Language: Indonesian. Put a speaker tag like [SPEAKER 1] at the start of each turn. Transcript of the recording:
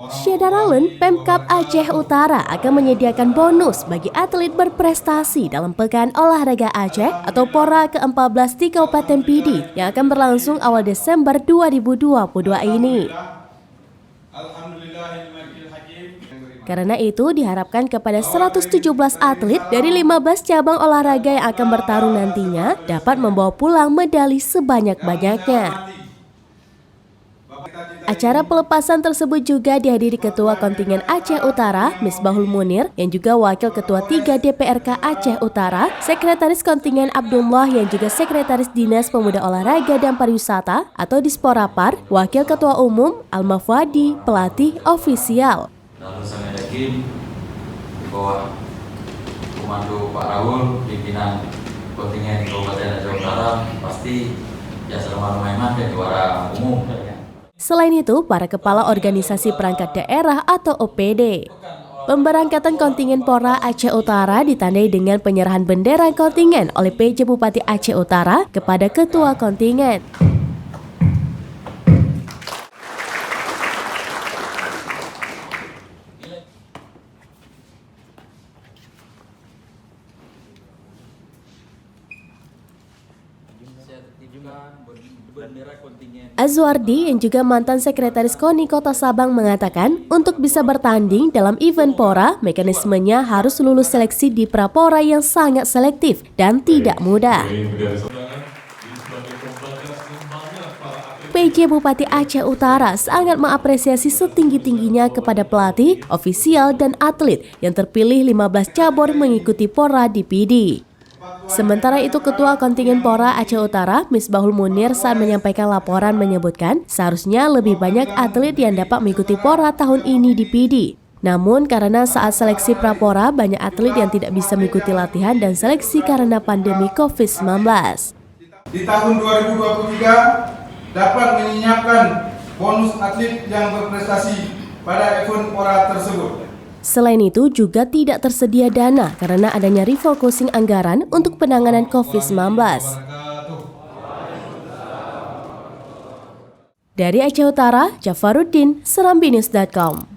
[SPEAKER 1] Syederalun, Pemkab Aceh Utara akan menyediakan bonus bagi atlet berprestasi dalam Pekan Olahraga Aceh atau PORA ke-14 di Kabupaten Pidi yang akan berlangsung awal Desember 2022 ini. Karena itu diharapkan kepada 117 atlet dari 15 cabang olahraga yang akan bertarung nantinya dapat membawa pulang medali sebanyak-banyaknya. Acara pelepasan tersebut juga dihadiri Ketua Kontingen Aceh Utara, Misbahul Munir, yang juga Wakil Ketua 3 DPRK Aceh Utara, Sekretaris Kontingen Abdullah yang juga Sekretaris Dinas Pemuda Olahraga dan Pariwisata atau Disporapar, Wakil Ketua Umum Al-Mafwadi, pelatih ofisial.
[SPEAKER 2] Lalu saya yakin di bawah komando Pak Raul, pimpinan kontingen Kabupaten Aceh Utara, pasti ya selama lumayan dan juara umum.
[SPEAKER 1] Selain itu, para kepala organisasi perangkat daerah atau OPD. Pemberangkatan kontingen PORA Aceh Utara ditandai dengan penyerahan bendera kontingen oleh PJ Bupati Aceh Utara kepada ketua kontingen. Azwardi yang juga mantan sekretaris KONI Kota Sabang mengatakan untuk bisa bertanding dalam event PORA, mekanismenya harus lulus seleksi di Prapora yang sangat selektif dan tidak mudah. PJ Bupati Aceh Utara sangat mengapresiasi setinggi-tingginya kepada pelatih, ofisial, dan atlet yang terpilih 15 cabur mengikuti PORA di Pidi. Sementara itu, Ketua Kontingen PORA Aceh Utara, Misbahul Munir, saat menyampaikan laporan menyebutkan seharusnya lebih banyak atlet yang dapat mengikuti PORA tahun ini di Pidi. Namun karena saat seleksi Prapora banyak atlet yang tidak bisa mengikuti latihan dan seleksi karena pandemi COVID-19.
[SPEAKER 3] Di tahun 2023 dapat menyiapkan bonus atlet yang berprestasi pada event PORA tersebut.
[SPEAKER 1] Selain itu juga tidak tersedia dana karena adanya refocusing anggaran untuk penanganan COVID-19. Dari Aceh Utara, Jafaruddin, serambinews.com.